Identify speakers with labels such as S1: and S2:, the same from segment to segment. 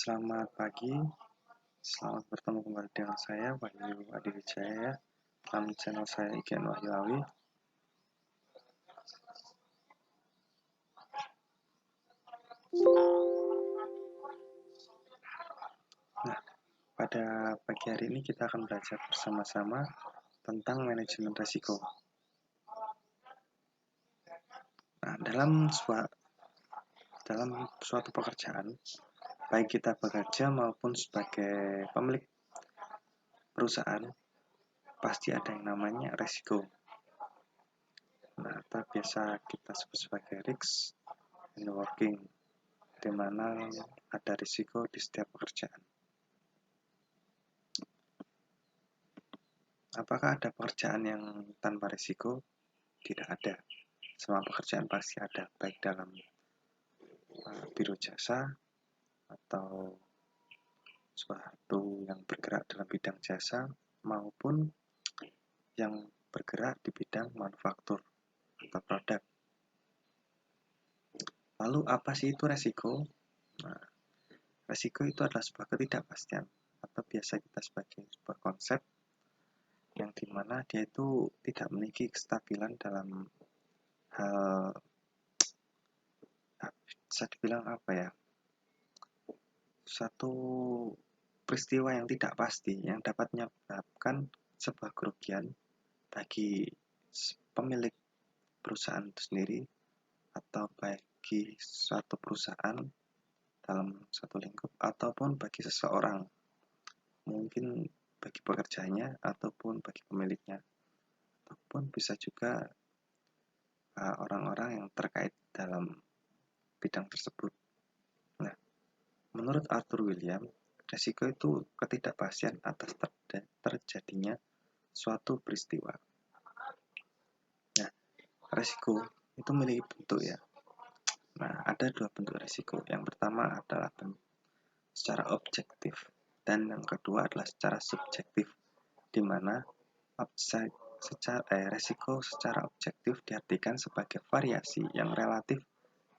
S1: Selamat pagi, selamat bertemu kembali dengan saya Wahyu Adiwijaya dalam channel saya IGN Wahyu Awi. Nah, pada pagi hari ini kita akan belajar bersama-sama tentang manajemen risiko. Nah, dalam suatu pekerjaan, baik kita bekerja maupun sebagai pemilik perusahaan, pasti ada yang namanya risiko. Nah, atau biasa kita sebut sebagai risk in the working, di mana ada risiko di setiap pekerjaan. Apakah ada pekerjaan yang tanpa risiko? Tidak ada. Semua pekerjaan pasti ada, baik dalam biro jasa atau suatu yang bergerak dalam bidang jasa maupun yang bergerak di bidang manufaktur atau produk. Lalu apa sih itu resiko? Nah, resiko itu adalah sebuah ketidakpastian atau biasa kita sebagai sebuah konsep yang dimana dia itu tidak memiliki kestabilan dalam hal, bisa dibilang apa ya, satu peristiwa yang tidak pasti yang dapat menyebabkan sebuah kerugian bagi pemilik perusahaan itu sendiri atau bagi suatu perusahaan dalam satu lingkup ataupun bagi seseorang, mungkin bagi pekerjanya ataupun bagi pemiliknya, ataupun bisa juga orang-orang yang terkait dalam bidang tersebut. Nah, menurut Arthur William, resiko itu ketidakpastian atas terjadinya suatu peristiwa. Nah, resiko itu memiliki bentuk ya. Nah, ada dua bentuk resiko. Yang pertama adalah secara objektif dan yang kedua adalah secara subjektif, di mana resiko secara objektif diartikan sebagai variasi yang relatif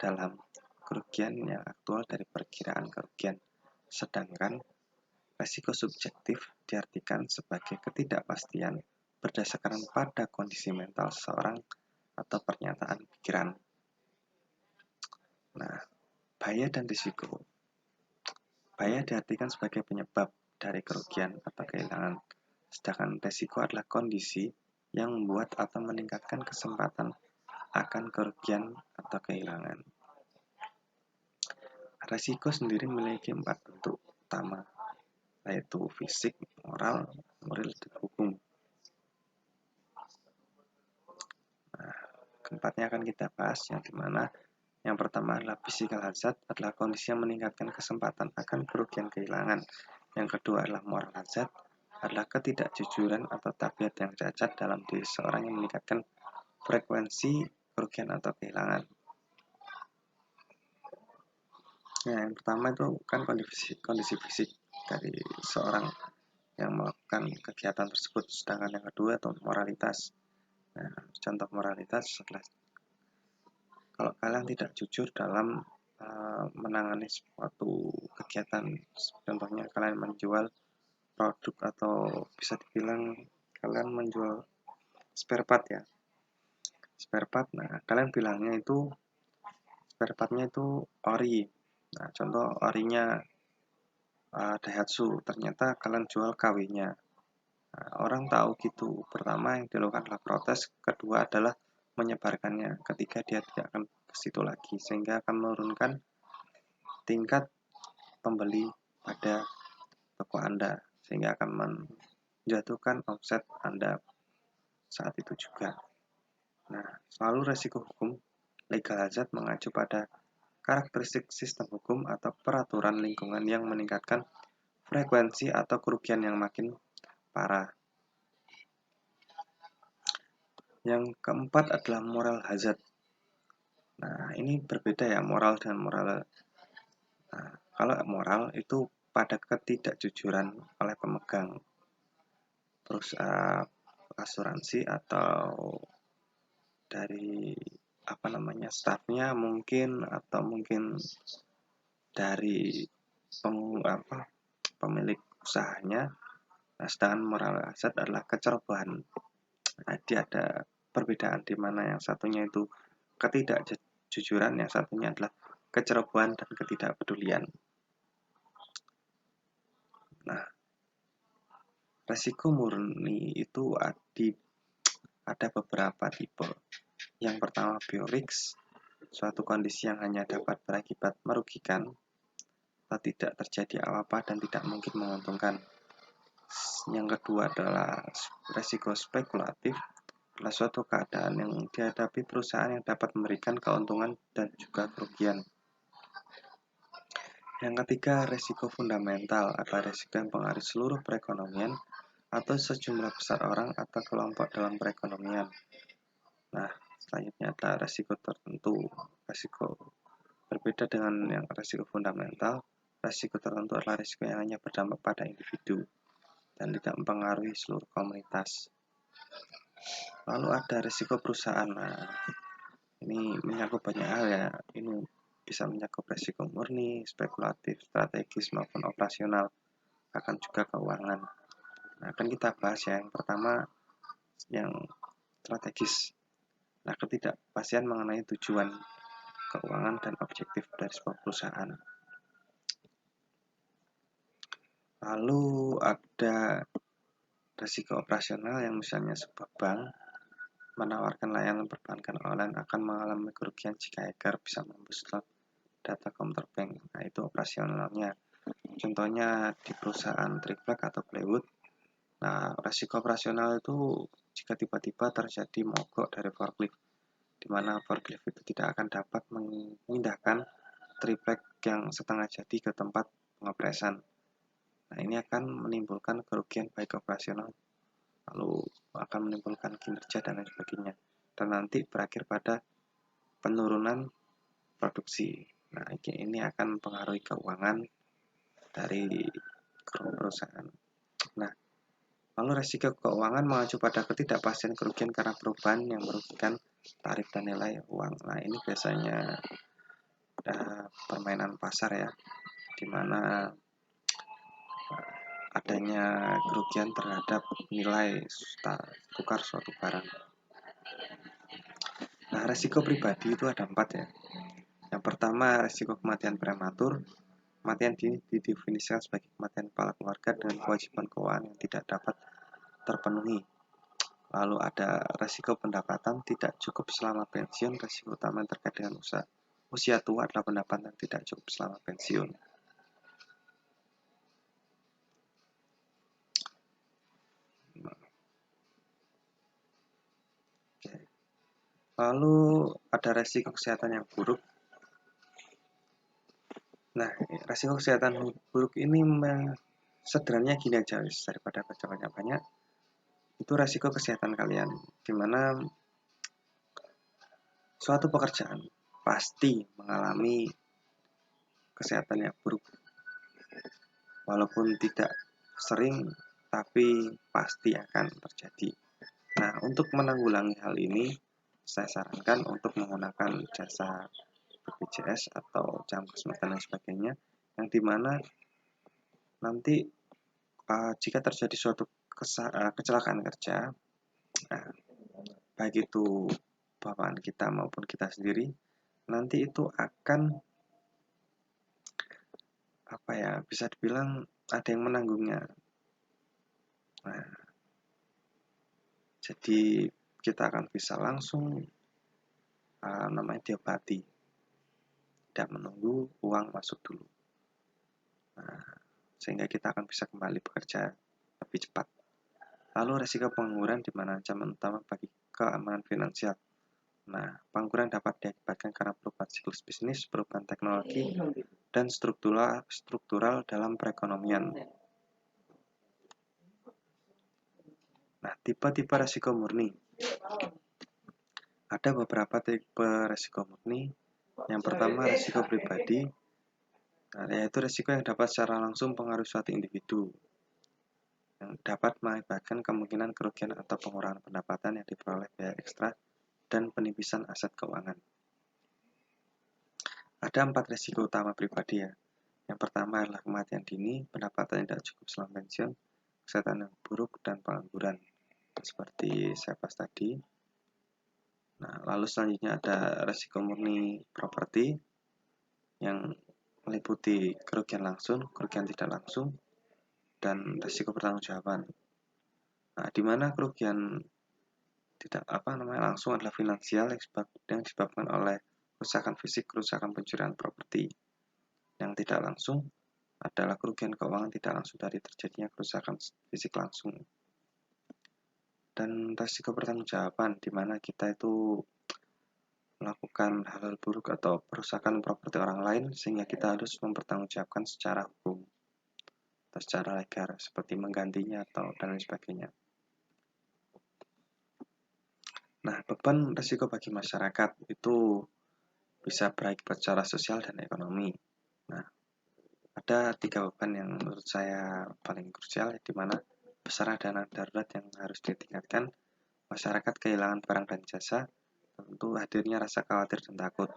S1: dalam kerugian yang aktual dari perkiraan kerugian. Sedangkan resiko subjektif diartikan sebagai ketidakpastian berdasarkan pada kondisi mental seseorang atau pernyataan pikiran. Nah, bahaya dan risiko. Bahaya diartikan sebagai penyebab dari kerugian atau kehilangan, sedangkan risiko adalah kondisi yang membuat atau meningkatkan kesempatan akan kerugian atau kehilangan. Risiko sendiri memiliki 4 bentuk utama, yaitu fisik, moral, dan hukum. Nah, keempatnya akan kita bahas, yang dimana yang pertama adalah physical hazard, adalah kondisi yang meningkatkan kesempatan akan kerugian kehilangan. Yang kedua adalah moral hazard, adalah ketidakjujuran atau tabiat yang cacat dalam diri seorang yang meningkatkan frekuensi kerugian atau kehilangan. Nah, yang pertama itu kan kondisi fisik dari seorang yang melakukan kegiatan tersebut, sedangkan yang kedua itu moralitas. Nah, contoh moralitas adalah kalau kalian tidak jujur dalam menangani suatu kegiatan, contohnya kalian menjual produk atau bisa dibilang kalian menjual spare part ya, spare part. Nah, kalian bilangnya itu spare partnya itu ori. Nah, contoh orinya Daihatsu, ternyata kalian jual KW-nya. Nah, orang tahu gitu. Pertama yang dilakukan adalah protes, kedua adalah menyebarkannya, ketiga dia tidak akan ke situ lagi, sehingga akan menurunkan tingkat pembeli pada toko Anda, sehingga akan menjatuhkan omset Anda saat itu juga. Nah, selalu resiko hukum. Legal hazard mengacu pada karakteristik sistem hukum atau peraturan lingkungan yang meningkatkan frekuensi atau kerugian yang makin parah. Yang keempat adalah moral hazard. Nah, ini berbeda ya, moral dan moral. Nah, kalau moral itu pada ketidakjujuran oleh pemegang perusahaan asuransi atau dari stafnya mungkin, atau mungkin dari pemilik usahanya. Nah, sedangkan moral hazard adalah kecerobohan. Jadi ada perbedaan di mana yang satunya itu ketidakjujuran, yang satunya adalah kecerobohan dan ketidakpedulian. Nah, resiko murni itu ada beberapa tipe. Yang pertama biorisk, suatu kondisi yang hanya dapat berakibat merugikan atau tidak terjadi apa-apa dan tidak mungkin menguntungkan. Yang kedua adalah resiko spekulatif, adalah suatu keadaan yang dihadapi perusahaan yang dapat memberikan keuntungan dan juga kerugian. Yang ketiga, resiko fundamental adalah resiko yang mempengaruhi seluruh perekonomian atau sejumlah besar orang atau kelompok dalam perekonomian. Nah, selanjutnya adalah resiko tertentu. Resiko berbeda dengan yang resiko fundamental. Resiko tertentu adalah resiko yang hanya berdampak pada individu dan tidak mempengaruhi seluruh komunitas. Lalu ada resiko perusahaan. Nah, ini menyangkut banyak hal ya. Ini bisa mencakup resiko murni, spekulatif, strategis maupun operasional, akan juga keuangan. Nah, akan kita bahas ya. Yang pertama, yang strategis. Nah, ketidakpastian mengenai tujuan keuangan dan objektif dari sebuah perusahaan. Lalu ada risiko operasional yang misalnya sebuah bank menawarkan layanan perbankan online akan mengalami kerugian jika hacker bisa menembus data komputer bank. Nah, itu operasionalnya. Contohnya di perusahaan Triplek atau Plywood. Nah, risiko operasional itu jika tiba-tiba terjadi mogok dari forklift, di mana forklift itu tidak akan dapat memindahkan triplek yang setengah jadi ke tempat pengopresan. Nah, ini akan menimbulkan kerugian baik operasional, lalu akan menimbulkan kinerja dan lain sebagainya. Dan nanti berakhir pada penurunan produksi. Nah, ini akan mempengaruhi keuangan dari perusahaan. Nah, lalu resiko keuangan mengacu pada ketidakpastian kerugian karena perubahan yang merugikan tarif dan nilai uang. Nah, ini biasanya permainan pasar ya, di mana adanya kerugian terhadap nilai tukar suatu barang. Nah, resiko pribadi itu ada 4 ya. Yang pertama, resiko kematian prematur. Kematian ini didefinisikan sebagai kematian kepala keluarga dengan kewajiban keuangan yang tidak dapat terpenuhi. Lalu ada resiko pendapatan tidak cukup selama pensiun. Resiko utama yang terkait dengan usia tua adalah pendapatan tidak cukup selama pensiun. Lalu ada resiko kesehatan yang buruk. Nah, resiko kesehatan buruk ini sederhananya gini aja daripada baca banyak-banyak. Itu resiko kesehatan kalian, dimana suatu pekerjaan pasti mengalami kesehatan yang buruk. Walaupun tidak sering, tapi pasti akan terjadi. Nah, untuk menanggulangi hal ini, saya sarankan untuk menggunakan jasa BPJS atau jam kesehatan dan sebagainya, yang dimana nanti jika terjadi suatu kecelakaan kerja, baik itu bawaan kita maupun kita sendiri, nanti itu akan bisa dibilang ada yang menanggungnya. Nah, jadi kita akan bisa langsung diobati, tidak menunggu uang masuk dulu. Nah, sehingga kita akan bisa kembali bekerja lebih cepat. Lalu resiko pengangguran di mana ancaman utama bagi keamanan finansial. Nah, pengangguran dapat diakibatkan karena perubahan siklus bisnis, perubahan teknologi, dan struktural dalam perekonomian. Nah, tipe-tipe resiko murni. Ada beberapa tipe resiko murni. Yang pertama, resiko pribadi, yaitu resiko yang dapat secara langsung mempengaruhi suatu individu, yang dapat mengakibatkan kemungkinan kerugian atau pengurangan pendapatan yang diperoleh biaya ekstra dan penipisan aset keuangan. Ada 4 resiko utama pribadi ya. Yang pertama adalah kematian dini, pendapatan tidak cukup selama pensiun, kesehatan yang buruk, dan pengangguran. Seperti saya bahas tadi. Nah, lalu selanjutnya ada resiko murni properti yang meliputi kerugian langsung, kerugian tidak langsung, dan resiko pertanggungjawaban. Nah, di mana kerugian tidak langsung adalah finansial yang disebabkan oleh kerusakan fisik, kerusakan pencurian properti. Yang tidak langsung adalah kerugian keuangan tidak langsung dari terjadinya kerusakan fisik langsung. Dan resiko pertanggungjawaban di mana kita itu melakukan hal-hal buruk atau perusakan properti orang lain sehingga kita harus mempertanggungjawabkan secara hukum atau secara legal seperti menggantinya atau dan lain sebagainya. Nah, beban risiko bagi masyarakat itu bisa berakibat secara sosial dan ekonomi. Nah, ada 3 beban yang menurut saya paling krusial, di mana besar dana darurat yang harus ditingkatkan, masyarakat kehilangan barang dan jasa, tentu hadirnya rasa khawatir dan takut.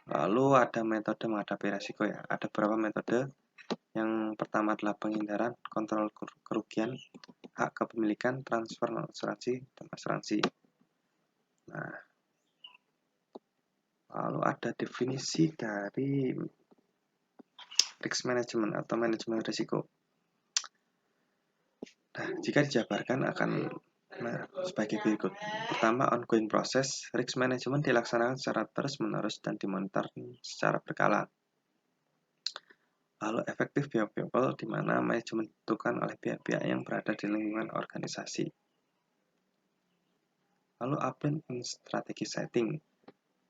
S1: Lalu ada metode menghadapi risiko ya. Ada beberapa metode. Yang pertama adalah penghindaran, kontrol kerugian, hak kepemilikan, transfer asuransi, dan asuransi. Nah, lalu ada definisi dari risk management atau manajemen risiko. Nah, jika dijabarkan akan sebagai berikut. Pertama, ongoing proses. Risk management dilaksanakan secara terus-menerus dan dimonitor secara berkala. Lalu efektif people, di mana manajemen ditentukan oleh pihak-pihak yang berada di lingkungan organisasi. Lalu upline and strategy setting.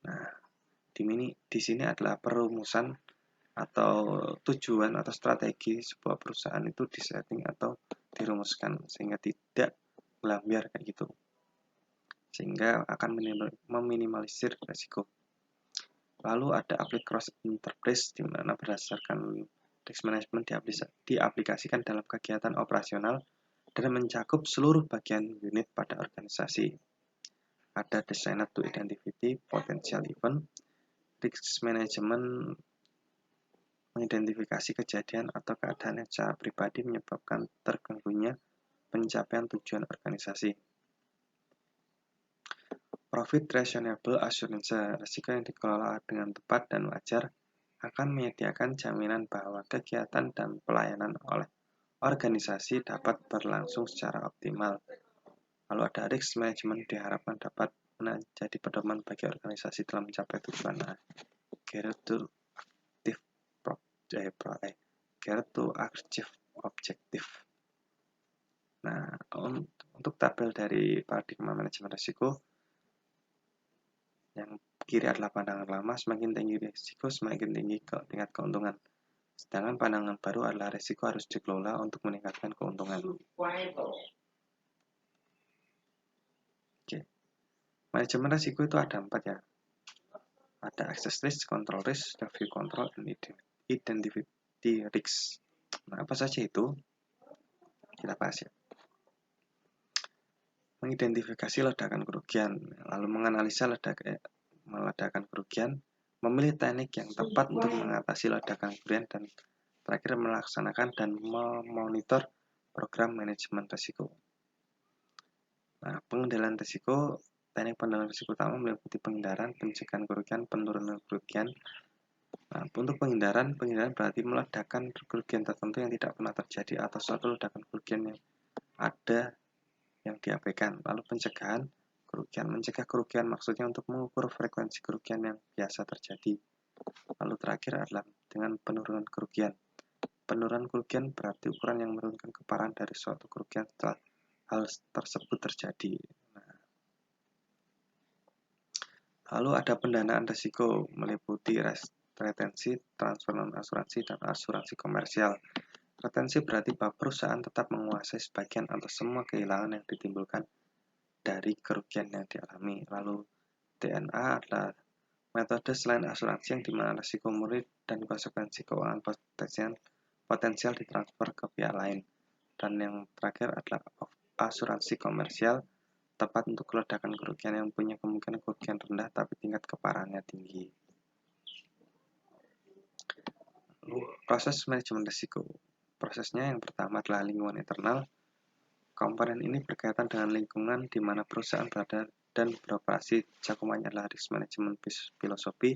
S1: Nah, di sini adalah perumusan atau tujuan atau strategi sebuah perusahaan itu disetting atau dirumuskan sehingga tidak melambiar kayak gitu, sehingga akan meminimalisir risiko. Lalu ada applied cross enterprise, di mana berdasarkan risk management diaplikasikan dalam kegiatan operasional dan mencakup seluruh bagian unit pada organisasi. Ada designated to identify potential event. Risk management mengidentifikasi kejadian atau keadaan yang secara pribadi menyebabkan terganggunya pencapaian tujuan organisasi. Profit reasonable assurance, risiko yang dikelola dengan tepat dan wajar akan menyediakan jaminan bahwa kegiatan dan pelayanan oleh organisasi dapat berlangsung secara optimal. Lalu ada risk management diharapkan dapat menjadi pedoman bagi organisasi dalam mencapai tujuan Geared to achieve objective. Nah, untuk tabel dari paradigma manajemen risiko, yang kiri adalah pandangan lama, semakin tinggi risiko, semakin tinggi tingkat keuntungan. Sedangkan pandangan baru adalah risiko harus dikelola untuk meningkatkan keuntungan. Oke. Manajemen risiko itu ada 4 ya. Ada access risk, control risk, review control, dan identity risk. Nah, apa saja itu? Kita bahas ya. Mengidentifikasi ledakan kerugian, lalu menganalisa ledakan kerugian, memilih teknik yang tepat untuk mengatasi ledakan kerugian, dan terakhir melaksanakan dan memonitor program manajemen risiko. Nah, pengendalian risiko, teknik pengendalian risiko utama meliputi penghindaran, pencegahan kerugian, penurunan kerugian. Nah, untuk penghindaran berarti meledakan kerugian tertentu yang tidak pernah terjadi atau suatu ledakan kerugian yang ada yang diabaikan. Lalu pencegahan kerugian, mencegah kerugian maksudnya untuk mengukur frekuensi kerugian yang biasa terjadi. Lalu terakhir adalah dengan penurunan kerugian. Penurunan kerugian berarti ukuran yang menurunkan keparahan dari suatu kerugian setelah hal tersebut terjadi. Nah, lalu ada pendanaan risiko meliputi retensi, transfer non asuransi, dan asuransi komersial. Retensi berarti bahwa perusahaan tetap menguasai sebagian atau semua kehilangan yang ditimbulkan dari kerugian yang dialami. Lalu DNA adalah metode selain asuransi yang dimana risiko murni dan konsekuensi keuangan potensial ditransfer ke pihak lain. Dan yang terakhir adalah asuransi komersial, tepat untuk ledakan kerugian yang punya kemungkinan kerugian rendah tapi tingkat keparahannya tinggi. Proses manajemen risiko. Prosesnya yang pertama adalah lingkungan internal. Komponen ini berkaitan dengan lingkungan di mana perusahaan berada dan beroperasi. Cakupannya adalah risk management filosofi,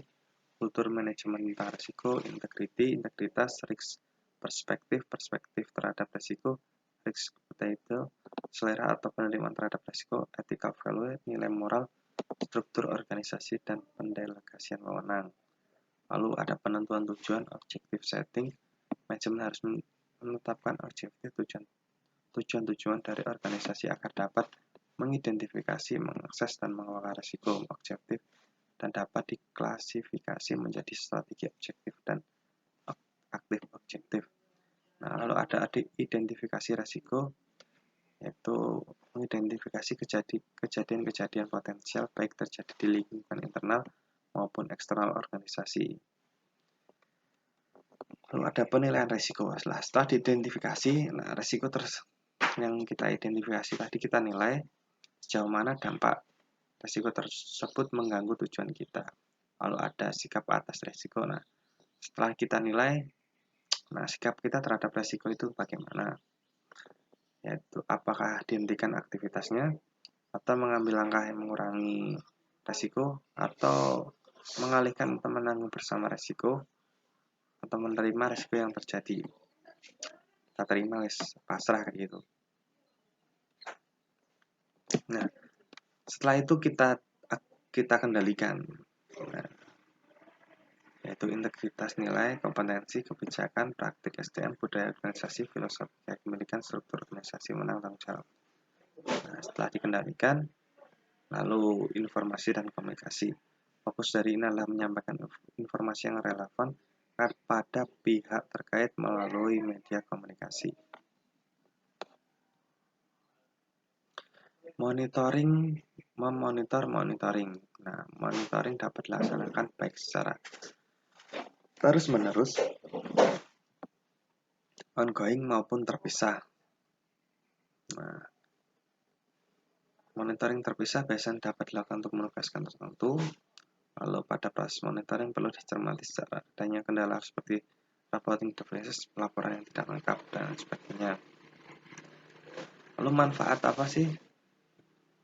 S1: kultur manajemen tentang risiko, integritas, risk perspektif terhadap risiko, risk appetite, selera atau penerimaan terhadap risiko, ethical value, nilai moral, struktur organisasi, dan pendelegasian wewenang. Lalu ada penentuan tujuan, objective setting. Manajemen harus menetapkan objektif tujuan dari organisasi agar dapat mengidentifikasi, mengakses, dan mengelola risiko objektif dan dapat diklasifikasi menjadi strategi objektif dan aktif objektif. Nah, lalu ada identifikasi risiko, yaitu mengidentifikasi kejadian-kejadian potensial baik terjadi di lingkungan internal maupun eksternal organisasi. Lalu ada penilaian risiko. Setelah diidentifikasi, risiko yang kita identifikasi tadi kita nilai sejauh mana dampak risiko tersebut mengganggu tujuan kita. Lalu ada sikap atas risiko. Nah, setelah kita nilai, sikap kita terhadap risiko itu bagaimana? Yaitu apakah dihentikan aktivitasnya, atau mengambil langkah yang mengurangi risiko, atau mengalihkan atau menanggung bersama risiko, atau menerima risiko yang terjadi. Kita terima, pasrah kayak gitu. Nah, setelah itu kita kendalikan, yaitu integritas nilai, kompetensi, kebijakan, praktik SDM, budaya organisasi, filosofi kepemilikan, struktur organisasi, menang tanggung jawab. Nah, setelah dikendalikan, lalu informasi dan komunikasi. Fokus dari ini adalah menyampaikan informasi yang relevan pada pihak terkait melalui media komunikasi. Monitoring. Nah, monitoring dapat dilaksanakan baik secara terus-menerus, ongoing maupun terpisah. Nah, monitoring terpisah biasanya dapat dilakukan untuk menugaskan tertentu. Lalu pada proses monitoring perlu dicermati secara adanya kendala seperti reporting devices, pelaporan yang tidak lengkap, dan sebagainya. Lalu manfaat apa sih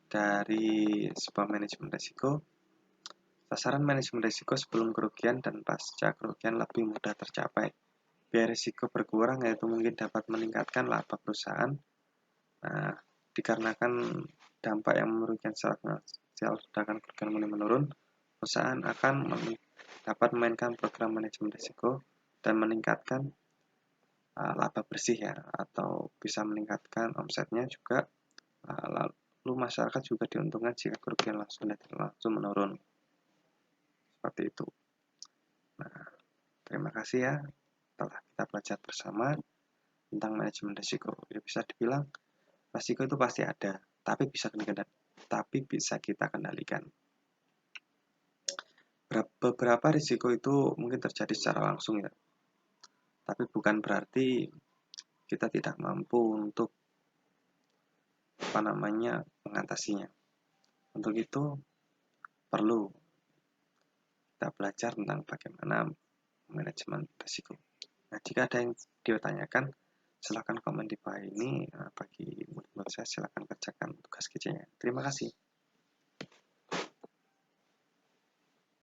S1: dari sebuah manajemen risiko? Sasaran manajemen risiko sebelum kerugian dan pasca kerugian lebih mudah tercapai. Biaya risiko berkurang, yaitu mungkin dapat meningkatkan laba perusahaan. Nah, dikarenakan dampak yang merugikan secara finansial sedangkan kerugian mulai menurun, perusahaan akan dapat memainkan program manajemen risiko dan meningkatkan laba bersih ya, atau bisa meningkatkan omsetnya juga. Lalu masyarakat juga diuntungkan jika kerugian langsung dan langsung menurun. Seperti itu. Nah, terima kasih ya telah kita belajar bersama tentang manajemen risiko. Ya, bisa dibilang risiko itu pasti ada, tapi bisa kita kendalikan. Beberapa risiko itu mungkin terjadi secara langsung ya, tapi bukan berarti kita tidak mampu untuk mengatasinya. Untuk itu perlu kita belajar tentang bagaimana manajemen risiko. Nah, jika ada yang ditanyakan, silakan komen di bawah ini. Bagi murid-murid saya, silakan kerjakan tugas kecilnya. Terima kasih.